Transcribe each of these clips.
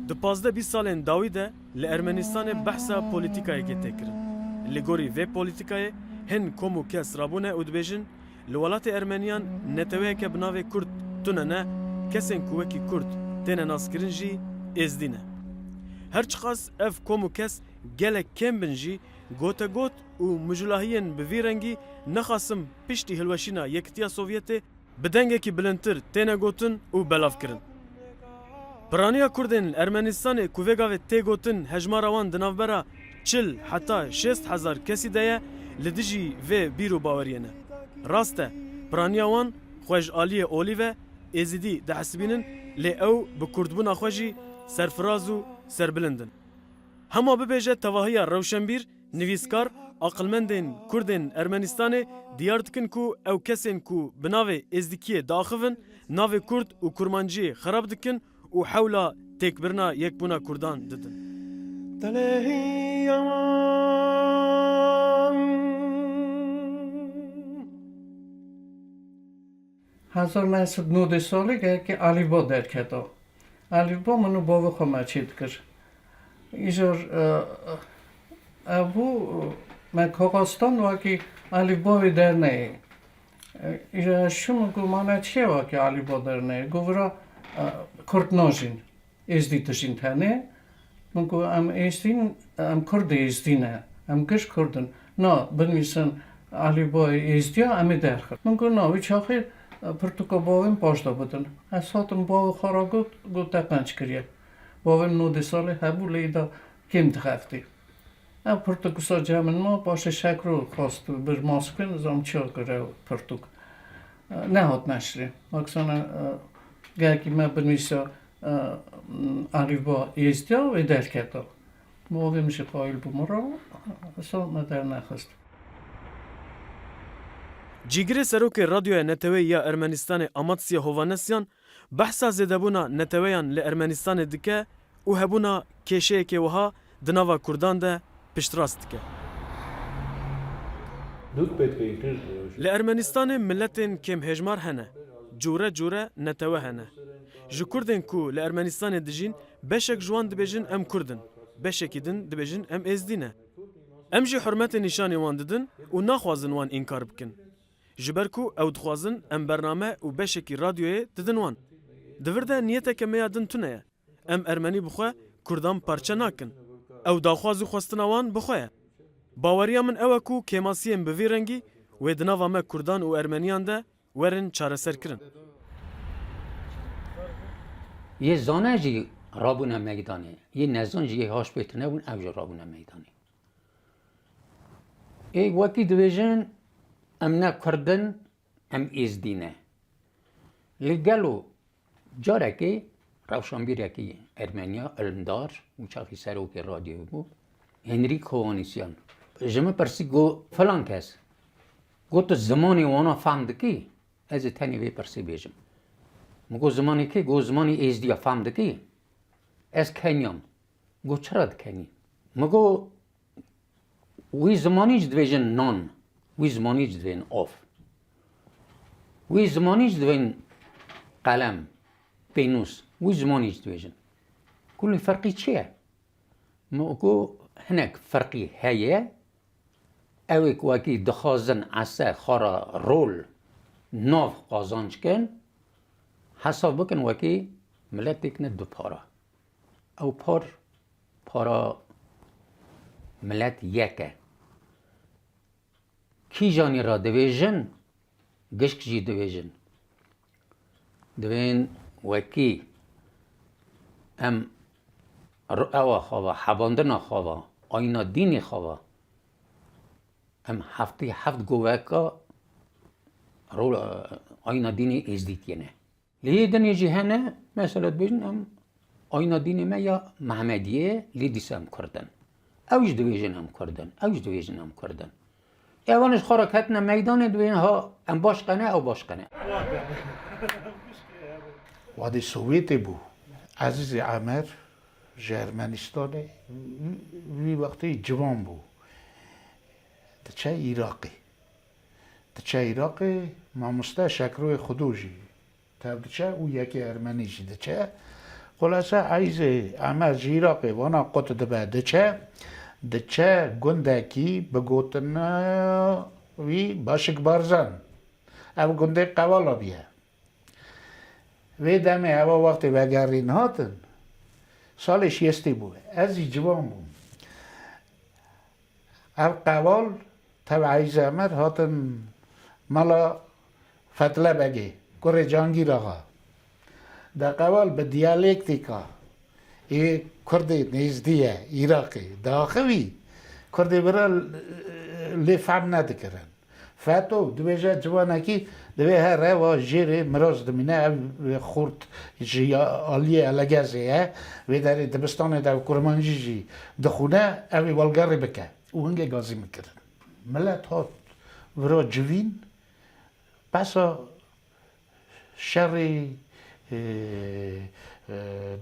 Di 15-20 salên dawî de li Ermenistanê behsa polîtîkayekê tê kirin. Li gorî vê polîtîkayê hin kom û kes rabûne û dibêjin li welatê Ermeniyan neteweyeke bi navê Kurd tune ne, kesên ku wekî Kurd têne naskirin jî êzdî ne. Her çiqas ev kom û kes gelek kêm bin jî gotegot û mijulahiyên bi vî rengî nexwasim piştî hilweşîna Yekîtiya Sovyetê bi dengekî bilindtir têne gotin û belavkirin. Piraniya Kurdên li Ermenistanê ku vê gavê tê gotin hejmara wan di navbera 40 heta 60,000 kesî de ye li dijî vê bîr û baweriyê ne. Rast e, piraniya wan xwe ji aliyê olî ve êzîdî dihesibînin lê ew bi kurdbûna xwe jî serfiraz û serbilind in. Hema bibêje tevahiya rewşenbîr, nivîskar, aqilmendên Kurdên Ermenistanê diyar dikin ku ew kesên ku bi navê êzdîkiyê diaxivin, navê Kurd û kurmanciyê xerab dikin û hewla têkbirina yekbûna Kurdan didin. هزار نهصد نود سالی که علیبا در کتا علیبا منو باو خواهم چید کرد ایجار ابو من کاغستان واکی علیبا در نه ایجار شما گو مانا چیه واکی علیبا در نه گو ورا کرد ناجین ازدی تشین تنه من گو ام ازدین ام کرد ازدینه ام گش کردن نه بنویسن علیبا ازدیا امی در خد من گو نه ویچ آخر پرتوکا باویم پاشتا بودن از ساتم باو خارا گو تقنچ کریه باویم 9 ساله هبو لیدا کم تخفتی پرتوکسا جمعن ما باشه شک رو خواست بر ماسکن زم چیا کرده پرتوک نه هات نشری اکسانا گرکی من بنویسا عریبا ایستیا و درکتا باویم شه قایل بومرا اصلا مدر نخست Cîgirê serokê radyoya netewê ya Ermenistanê Amatsiya Hovanesyan behsa zêdebûna neteweyan li Ermenistanê dike û hebûna kêşeyekê wiha di nava Kurdan de piştrast dike. Li Ermenistanê milletên kêmhejmar hene, cure cure netewe hene. Ji Kurdên ku li Ermenistanê dijîn beşek ji wan dibêjin em Kurd in, beşekî din dibêjin em êzdî ne. Em jî hurmetê nîşanê wan didin û naxwazin wan înkar bikin. Ji ber ku ew dixwazin em bername û beşekî radyoyê didin wan. Di vir de niyeteke me ya din tune ye. Em Ermenî bixwe Kurdan parçe nakin. Ew daxwaz û xwestina wan bixwe ye. Baweriya min ew e ku kêmasiyên bi vî rengî wê di nava me Kurdan û Ermeniyan de werin çareserkirin. Yê zane jî rabûne meydanê, yê nezan jî yê haş pêtir nebûn ew jî rabûne meydanê. Ê wekî dibêjin em ne Kurdin, em êzdî ne. Li gelo carekê rewşenbîrekî Ermeniya Ilmdar û çaxî serokê radyoyê bû Henrîk Hovanesyan ji min pirsî got filan kes got tu zimanê wana fehm dikî ez ê tenê vê pirsê bêjim min got zimanê kê got zimanê êzdiya fehm dikî ez keniyam got çira dikenî min got wî zimanî jî dibêjin nan wî zimanî jî dibên av wî zimanî jî dibên qelem pênûs wî zimanî jî dibêjin kulî ferqî çi ye min got hinek ferqî heye ew ê wekî dixwazin ese xara rol nav qazanc kin hesab bikin wekî milletêk ne du para ew para millet yek e kîjanî ra dibêjin gişk jî dibêjin dibên wekî em ewa xwe hebandina xwe ayna dînê xwe em heftê heft goveka rol ayna dînê êzdîtiyê ne li yê dinê jî hene mesela dibêjin em ayna dînê me ya Mehmediyê lê dîsa em Kurdin ew jî dibêjin em Kurdin ew jî dibêjin em Kurdin ewan ji xwe re ketine meydanê dibêjin ha em baş qene ew baş qene Wadî Sovyetê bû Ezîzê Emer ji Ermenistanê wî wextê ciwan bû diçe Îraqê diçe Îraqê mamoste Şekroyê Xwedû jî tev diçe û yekê Ermenî jî diçe خلاصه عیز اما جیراقی وانا قط دبه دچه گندکی بگوتن وی باشک بارزن او گنده قوالا بیه وی دمه او وقتی وگرین هاتن سالش یستی بود ازی جوان بود او قوال تو عیز امر هاتن مالا فتله بگی کره جانگیر آقا در قوال به دیالکتیکا ای کردی نزدیه عراقی داخوی کردی برا لفهم ندکرن فاتو دویجه جوانکی دوی هر روا جیره مراز دمینه خورد جی آلیه الگازه و در دبستان در کرمانجی جی دخونه اوی والگاری بکه او هنگه گازی میکرن ملت هات ورا جوین پسا شری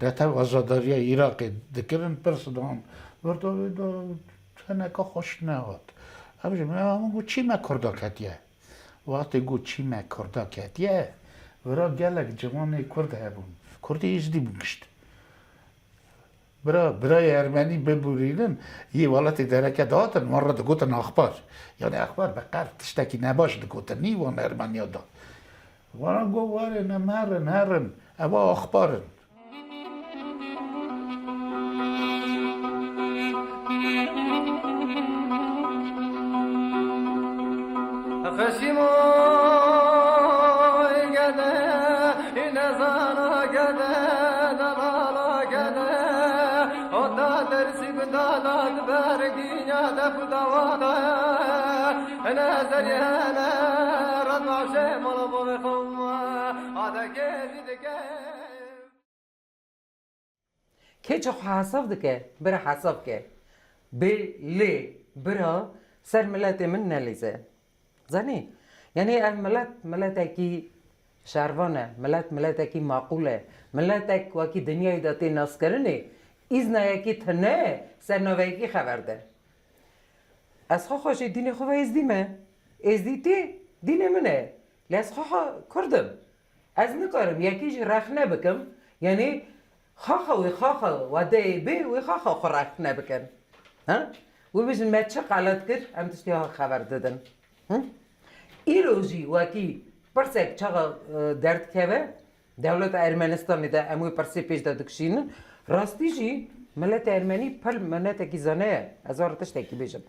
دهتا آزاداری عراق دکرن پرسدان ورده تنکا خوش نهاد همون گو چی مکردا کتیه وقتی گو چی مکردا کتیه ورا گلک جوان کرد هبون کردی ازدی بگشت برای ارمنی ببوریدن یه والتی درکه دادن مرد گوتن اخبار یعنی اخبار به قرد تشتکی نباش دگوتن نیوان ارمنیا داد وانا گو وارن هرن اوا اخبارن که چه حساب دکه برا حساب که بلی برا سر ملت من نلیزه زنی یعنی ملت کی شهروانه ملت کی معقوله ملت کی دنیای داتی ناس کرنه ایزنا کی تنه سر نوی کی خبر ده از خوش دین خواه از دیتی دین منه لیس خواه کردم از نکارم یکیش رخنه بکم یعنی خواه و دی بی و خواه رخ نبکن و بیشن ما چه غلط کرد هم تشتی ها خبر دادن ایروزی وکی پرسک چه درد که دولت ارمنستانی ده اموی پرسی پیش دادکشین راستی جی ملت ارمنی پر ملت کی زنه از آرتش کی بیشم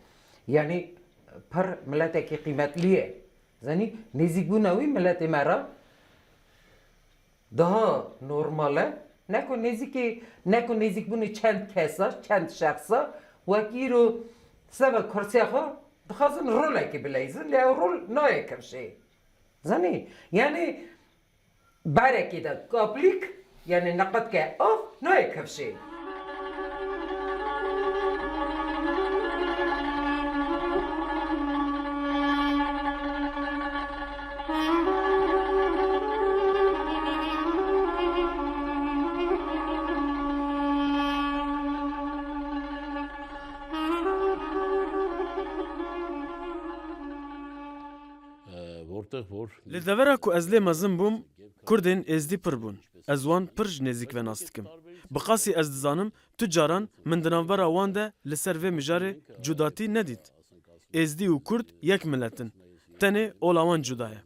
یعنی پر ملت کی قیمت لیه زنی نزیک بونوی ملت مرا daha normale نکن نزیک بونی چند کسا چند شخصا وکی رو سبا کرسیا خو بخوازن روله که بلیزن لیا رول نای کرشه زنی یعنی برکی دا کابلیک یعنی نقد که آف نای کرشه لدورا کو از لی مزم بوم کردین ازدی پر بون از وان پرج نزیک و ناستکم بقاسی از دزانم تو جاران من دنابرا وان ده لسر و مجاره جداتی ندید ازدی و کرد یک ملتن تنه اولاوان جدایه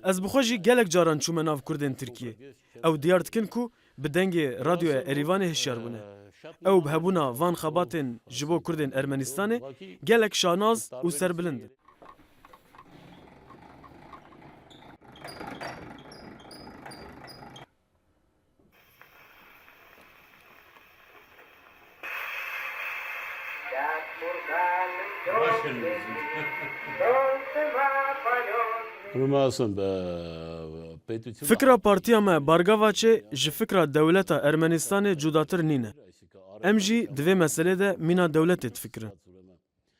از بخوشی گلک جاران چوم ناو کردین ترکیه او دیارت کن کو بدنگ رادیو اریوان هشیار بونه او بهبونا وان خباتن جبو کردین ارمنستانه گلک شاناز و سربلنده فکرا پارتیا ما بارگاوا چه ج فکرا دولتا ارمنستان جداتر نینه ام جی دوی مسئله ده مینا دولت تفکرن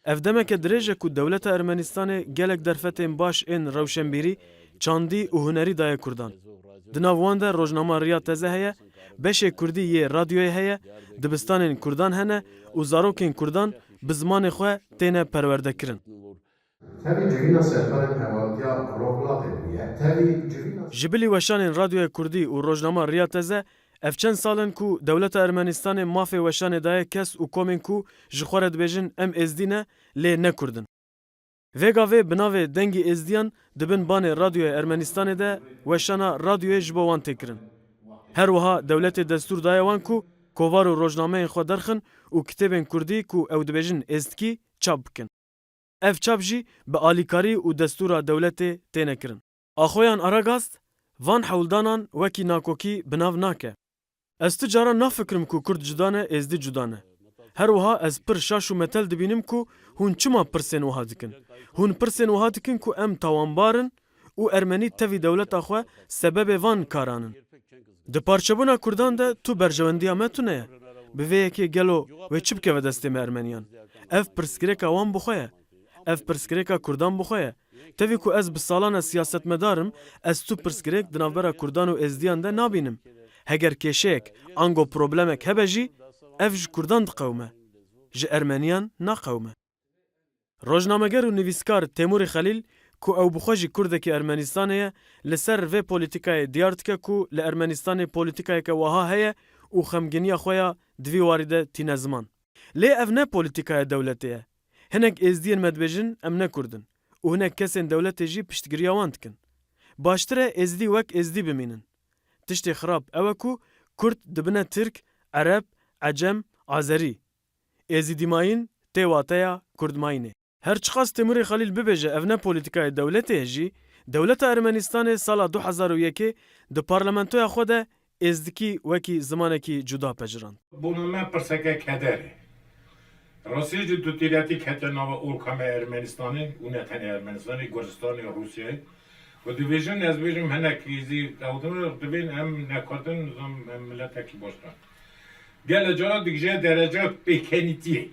افدمه که درجه کو دولتا ارمنستان گلک درفتین باش این روشنبیری چاندی و هنری دای کردان دناوان ده روزنامه ریا تزه هیا بشه کردی یه رادیوی هیا دبستان کردان هنه و زاروکین کردان بزمان خواه تینه پرورده کرن جبلی وشان رادیو کردی و روزنامه ریا تزه اف چند سالن کو دولت ارمنستان مافی وشان دای کس و کومن کو جخوره دبیجن ام ازدینه لی نکردن. وگا و بناوه دنگی ازدیان دبن بان رادیو ارمنستان ده وشانا رادیو جبوان تکرن. هر وها دولت دستور دای وان کو کووار و روزنامه خود درخن و کتابن کردی کو او دبیجن ازدکی چاپ بکن. اف چاپ جی به آلیکاری و دستور دولت تینکرن. آخویان آراگاست وان حولدانان وکی ناکوکی بناو ناکه. از تجارا نافکرم کو کرد جدانه ازدی جدانه. هر وها از پر شاش و متل دبینم کو هون چما پرسن وها دکن. هون پرسن وها دکن کو ام توانبارن و ارمنی تاوی دولت آخوا سبب وان کارانن. ده پارچبونا کردان ده تو برجواندی آمتونه به وی که گلو و چی بکه و دستیم ارمنیان. اف پرسکریکا وان بخواه. اف پرسکریکا کردان بخواه. تاوی کو از بسالان سیاست مدارم از تو پرسکریک دنابرا کردان و ازدیان ده نابینم. هگر کشیک انگو پروبلمک هبه جی اف ج کردان قومه. ج ارمنیان نا قومه. روزنامه‌گر و نویسکار تیمور خلیل کو او بخوجی کردکی ارمنستانه لسر و پولیتیکای دیارت که کو لارمنستان پولیتیکای که وها هیا و خمگینی خویا دوی وارده تین زمان. لی اف نه پولیتیکای دولتیه. هنگ ازدین مدبجن ام نکردن و هنگ کسین دولت جی پشتگیری آواند کن. باشتره ازدی وک ازدی بمینن. تشتی خراب او کو کرد دبنه ترک، عرب، عجم، آذری. ازدی ماین تیواتیا کرد ماینه. هر چقاس تیمور خلیل ببیجه evne پولیتیکای دولته جی دولت ارمنستان سال 2001 د پارلمانتوی خود ازدکی وکی زمانکی جدا پجران. بونما پرسکه کدره. راستی جو دوتیلاتی کت نام اورکام ارمنستانی و نه تنها ارمنستانی گرجستان یا روسیه و دیویژن از بیشتر هنکیزی داودن دوین هم نکردن زم ملت کی باشن. گل جا دیگه درجه پیکنیتیه.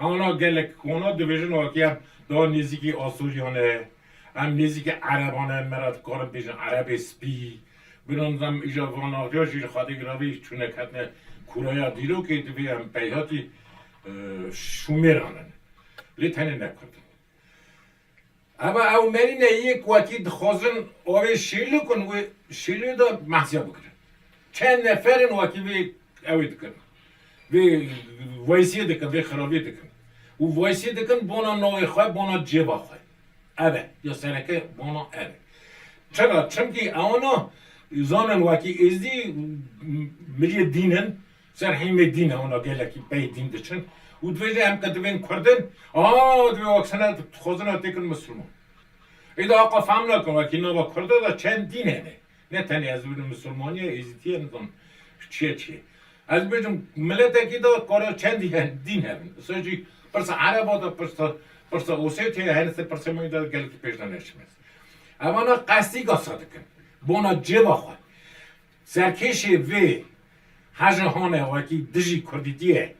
اونا گلک اونا دیویژن واقعا دار نزدیکی آسوریانه هم نزدیک عربانه مرد کارم بیشتر عرب اسپی بنظرم ایجا واناریاش خاطر گراوی چونه کتنه کوریا دیرو که دوی هم پیاتی شومیرانن لیتنه نکردن اما او منی نه یک وقتی خواستن آوی شیلو کن و شیلو دا محضیا بکرن چند نفرن وقتی وی اوی دکن وی وایسی دکن وی خرابی دکن و وایسی دکن بونا نوی خواه بونا جیبا خواه اوه یا سرکه بونا اوه چرا؟ چونکه اونا زانن وقتی ازدی ملی دینن سر همه دین اونا گله که بی دین دچن و دویجه هم که دوین کردن دوی واکسنه خوزنه دیکن مسلمان ایده آقا فهم نکن وقتی نوا کرده دا چند دینه نه تنی از بین مسلمانی ازدیه نظام چیه از بیشتر ملت اکی دا کارا چند دین هستن سوچی پرس عرب دا پرس اوسیتیه هنسه پرس مایی دا گله که پیش نشمه اما نا قصدی گاسا دکن بونا جبا خواه سرکشی وی هجهانه وکی دژی کردیتیه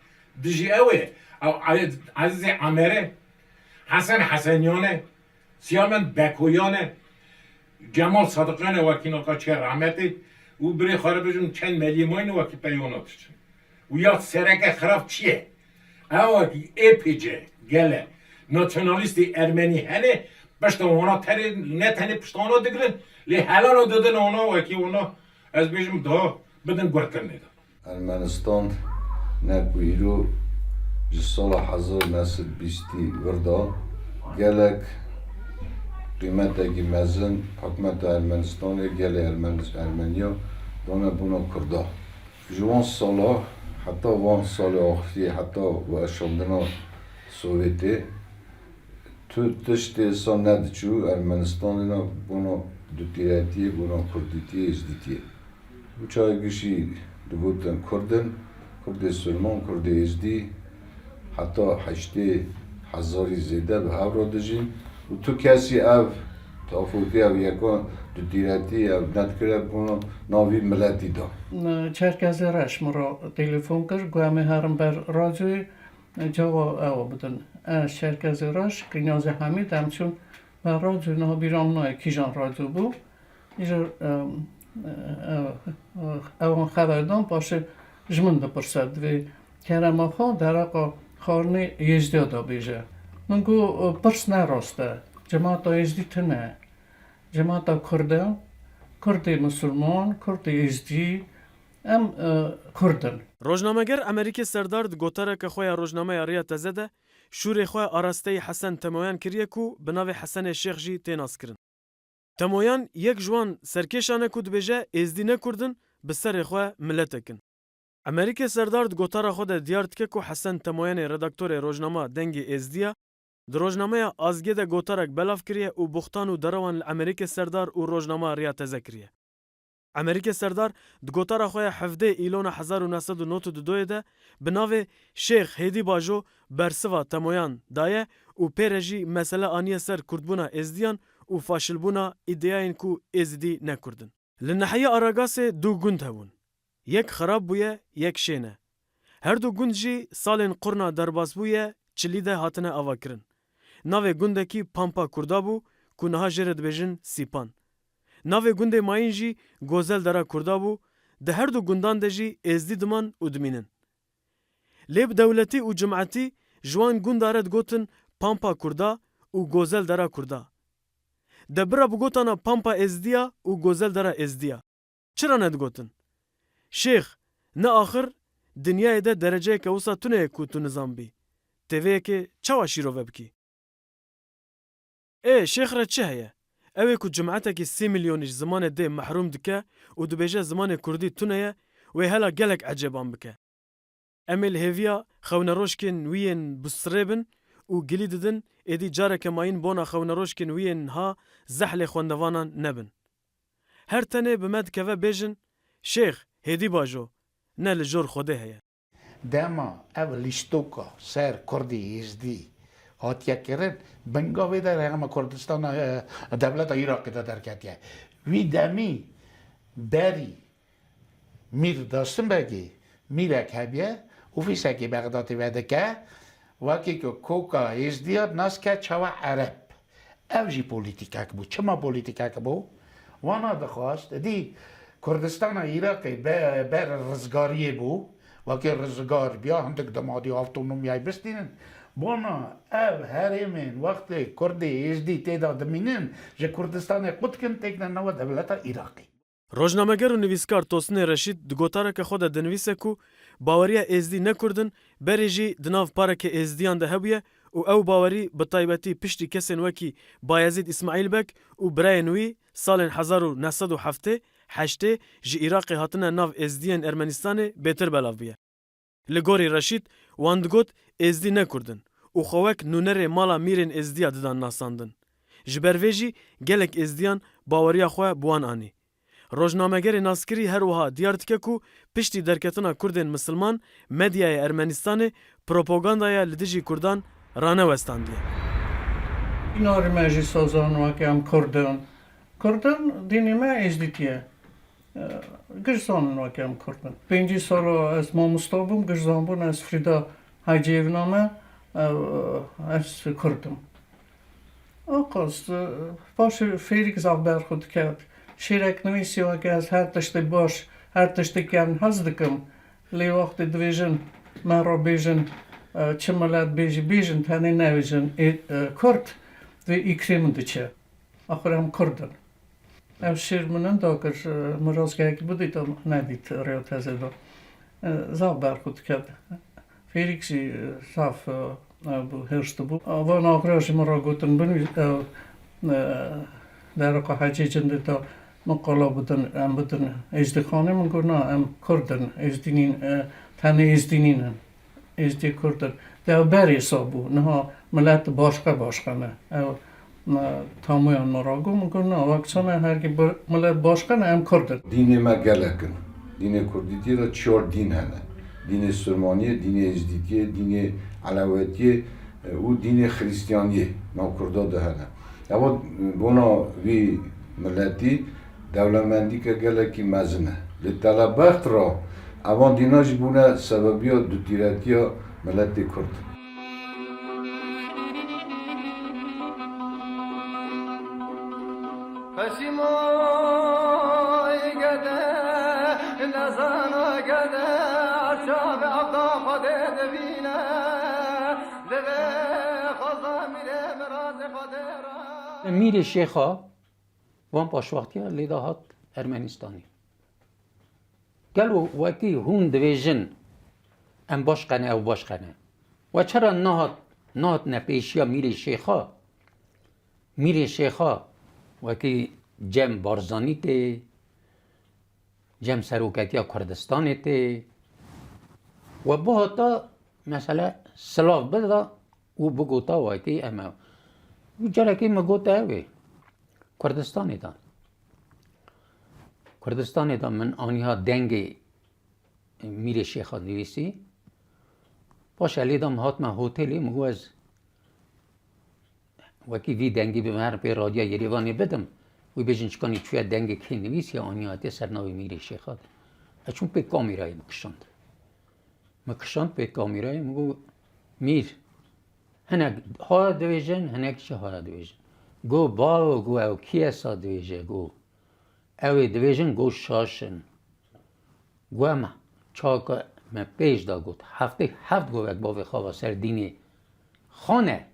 دژی اوه او عزیز عمره حسن حسنیانه سیامن بکویانه جمال صادقانه وکی ناکا چه رحمتی و بری خاربشون چند ملیماین وکی پیوناتشن و یا سرک خراب چیه او وکی اپیجه گله ناسیونالیستی ارمنی هنه پشت اونا تری نه تنی پشت اونا دگرن لی حالا دادن اونا وکی اونا از بیشم دا بدن گرکن نیدن ارمنستان نکویرو جسال 1920 وردا گلک قیمت اگی مزن حکمت ارمنستان گل ارمنیا دانه بونا کرده جوان سالا حتی وان سال آخری حتی و اشامدنا سوویتی تو تشت انسان ندچو ارمنستان بونا دوتیراتی بونا کردیتی ازدیتیه و چای گشی دوبودن کردن کرد سلمان کرد ازدی حتی 8,000 زیده به هر را دژین و تو کسی او تافوتی او یکان دو دیرتی او ندکره بونو ناوی ملتی دا چرکزی رش مرا تلفن کرد گوهمی هرم بر رادیوی جواب او بودن چرکزی رش قنیاز حمید همچون بر رادیو نه بیرام نه کیجان رادیو بو ایجا اون خبردان باشه جمن دا پرسد و کرم آخا در آقا خارنی یزدی دا بیجه من گو پرس نراسته جماعت یزدی تنه جماعت کرده کرد مسلمان کرد یزدی ام کردن روزنامه‌گر امریکی سردار گوتاره که خوی روزنامه ریا تزده شور خوی آراسته حسن تمویان کریه کو به نام حسن شیخ جی تیناس کرن. تمویان یک جوان سرکشانه کود بجه ازدی نکردن به سر خوی ملت کن. امریکی سردار گوتاره خود دیارت که کو حسن تمویان ردکتور روزنامه دنگ ازدیا در روزنامه آزگید گوتارک بلاف کریه و بختان و دروان امریکی سردار و روزنامه ریا تذکریه. امریکی سردار دگوتارا خوی 17 ایلون 1992 ده به نام شیخ هیدی باجو برسوا تمویان دایه و پیرجی مسئله آنیه سر کردبونا ازدیان و فاشلبونا ایدیاین کو ازدی نکردن. لنحیه آراگاس دو گند هون. یک خراب بویه یک شینه. هر دو گند جی سالین قرنا درباس بویه چلیده هاتنه آوا کرن. ناو گنده کی پامپا کردابو که نها جرد بجن سیپان. ناو گنده ماین جی گوزل درا کردابو ده هر دو گندان ده جی ازدی دمان و دمینن. لیب دولتی و جماعتی جوان گندارد گوتن پامپا کردا و گوزل درا کردا. ده برا بگوتانا پامپا ازدیا و گوزل درا ازدیا. چرا ند گوتن؟ شیخ نه آخر دنیای ده درجه که وسا تونه کو تو نظام بی. تیوه که چوا شیرو ببکی. شیخ را چه هیه؟ اوه که جماعته که 3 میلیونش زمان ده محروم دکه و دو بیجه زمان کردی تونه و هلا گلک عجبان بکه. امیل هیویا خونروشکن وین بسربن و گلی ددن ایدی جاره که ماین بونا خونروشکن وین ها زحل خوندوانان نبن. هر تنه بمد که و بیجن شیخ هیدی باجو نه لجور خوده هیه. دما اولیشتوکا سر کردی ازدی هاتیه کرد بنگاوی در همه کردستان دولت عراق در کتیه وی دمی بری میر داستن بگی میره کبیه اوفیسه که بغدادی وده که وکی که کوکا ازدیاد ناس که چوا عرب او جی پولیتیکا که بود چما پولیتیکا که بود وانا دخواست دی کردستان عراقی بر رزگاریه بود وکی رزگار بیا هندک دمادی آفتونومیای بستینن بانا او هرمین وقت کردی ازدی تیدا دمینن جه کردستان قد کن تکنن نو دولت عراقی روزنامه‌گر و نویسکار توسن رشید دگوتاره که خود دنویسه کو باوریه ازدی نکردن بریجی دناف پارک ازدیان ده هبیه و او باوری به طایبتی پشتی کسین وکی بایزید اسماعیل بک و برای نوی سال 1907 هشته جی عراقی هاتنه ناف ازدیان ارمنستان بهتر بلاف بیه. لگوری رشید واندگوت ازدی نکردن و خوک نونر مالا میرین ازدیا ددان ناساندن. جبرویجی گلک ازدیان باوریا خواه بوان آنی. روزنامه‌گر ناسکری هر وها دیارت که کو پشتی درکتنا کردین مسلمان مدیای ارمنستان پروپاگاندای لدیجی کردان رانه وستاندیه. این آرمجی سازان وکی هم کردن دینی ما ازدیتیه گرزان وکی هم کردن 5 سال از ما مستابم گرزان بون از فریدا حجیونامه از کردم آقاست باش فیریک زغبر خود کرد شیرک نویسی وکی از هر تشتی باش هر تشتی کن هزدکم لی وقت دویجن من را بیجن چه ملت بیجن تنی نویجن کرد و ایکریم دچه آخر هم کردن ام شیر منن داکر مرازگاه که بودی تا ندید ریو تازه دا زاب برخود کرد فیریکسی صاف هرشت بود وان آخراش مرا گوتن بنوی در اقا حجی جنده تا مقالا بودن ام بودن ازدخانه من گونا ام کردن ازدینین تنه ازدینینن ازدی کردن در بری سابو نه ملت باشقه نه تامویان مراگو میکنه وقتانه هر کی ملت باشقه نه هم کردن دین ما گلکن دین کردیتی را 4 دین هنه دین سلمانیه دین ازدیتیه دین علاوتیه و دین خریستیانیه ما کردا ده هنه اما بونا وی ملتی دولمندی که گلکی مزنه لطلبخت را اوان دیناش بونه سببی ها دوتیرتی ها ملت کرد میر شیخا وان پاشوقتی لیداهات ارمنستانی گلو وکی هون دویژن ام باش قنه او باش قنه و چرا نهات نپیشیا میری شیخا وکی جم بارزانی تی جم سروکتیا کردستان تی و با تا مثلا سلاف بدا و بگوتا وکی اما و جرکی مگوتا اوی کردستان دا من آنها دنگی میره شیخا نویسی باش علیدم هات من هتلی مگو از وکی وی دنگی به من به رادیا یریوانی بدم وی بجن چکانی توی دنگی که نویسی آنها تی سرناوی میره شیخا چون به کامیرای مکشاند به کامیرای مگو میر هنگ ها دویژن هنگ چه ها دویژن گو باو گو او کیسا دویژه گو اوی دویژن گو شاشن گو اما چاکا من پیش دا گود هفت گو اک باوی خواه سر دینی خانه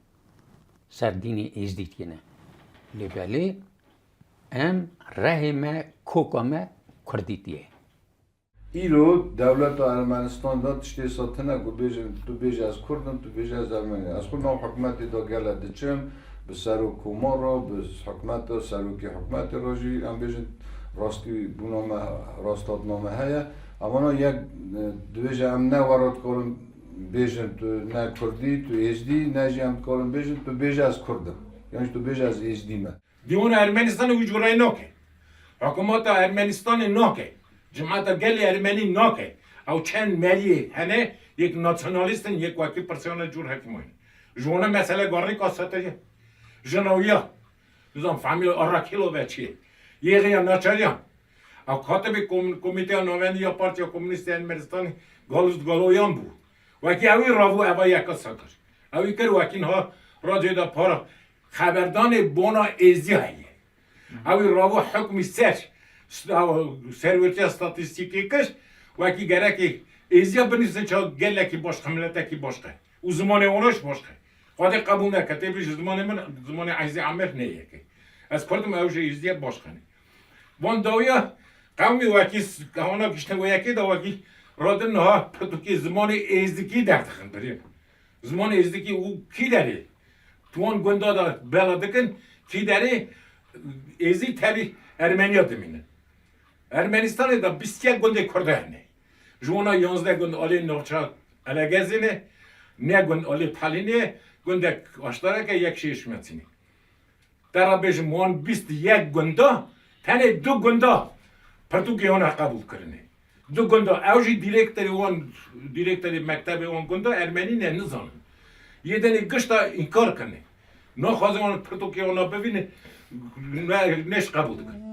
سر دینی ازدیتینه لیبلی ام رحمه کوکامه کردیتیه ایرو دولت ارمنستان دا تشتی ساتنه گو تو بیج از کردن تو بیج از ارمنی از خود نام حکمتی دا گله دچم به سر و کومار را به حکمت سروکی حکمت راجی هم بیجن راستی بونامه راستات نامه هیا اما نه یک دویج هم نه وارد کارم بیجن تو نه کردی تو ازدی نه جی هم کارم بیجن تو بیج از کردم یعنی تو بیج از ازدیمه دیون ارمنستان وجورای ناکه حکومت ارمنستان ناکه جماعت گلی ارمنی ناکه او چند ملی هنه یک ناسیونالیستن یک واقعی پرسیون جور حکموی جونه مسئله گاری کاسته جنویا نظام فامیل آراکیلو بچی یه ناچاریان او کاتب کمیته نوندی یا پارتیا کمونیست ارمنستان گالویان بود وکی اوی راوو اوا یکا ساتر اوی کر وکین ها راجع دا پارا خبردان بونا ازی هایی اوی راوو حکمی سرورتی استاتیستیکی کش وکی گرکی ازیا بنیسن چا گله کی باش خملته کی باشه او زمان اونش باشه خود قبول نکرده بیش زمان من زمان عزیز عمر نیه که از کردم اوج ازیا باشه وان داویا قومی وکی کهانا کشته و یکی دا وکی رادن ها پرتوکی زمان ازدکی دردخن بریم زمان ازدکی او کی داره توان گنده دا بلادکن کی داره ازی تبی ارمنیا دمینه ارمنستان دا 21 گنده کرده هنه جونا 11 گند آلی نوچا الگزینه نه گند آلی پالینه گنده اشتراک یک شیش متینه در بیش موان 21 گنده تنه 2 گنده پرتوکی آنها قبول کرنه 2 گنده اوجی دیرکتری مکتب اون گنده ارمنی نه نزانن یه دنی گشتا انکار کنه نه خوازه اون پرتوکی آنها ببینه نش قبول کنه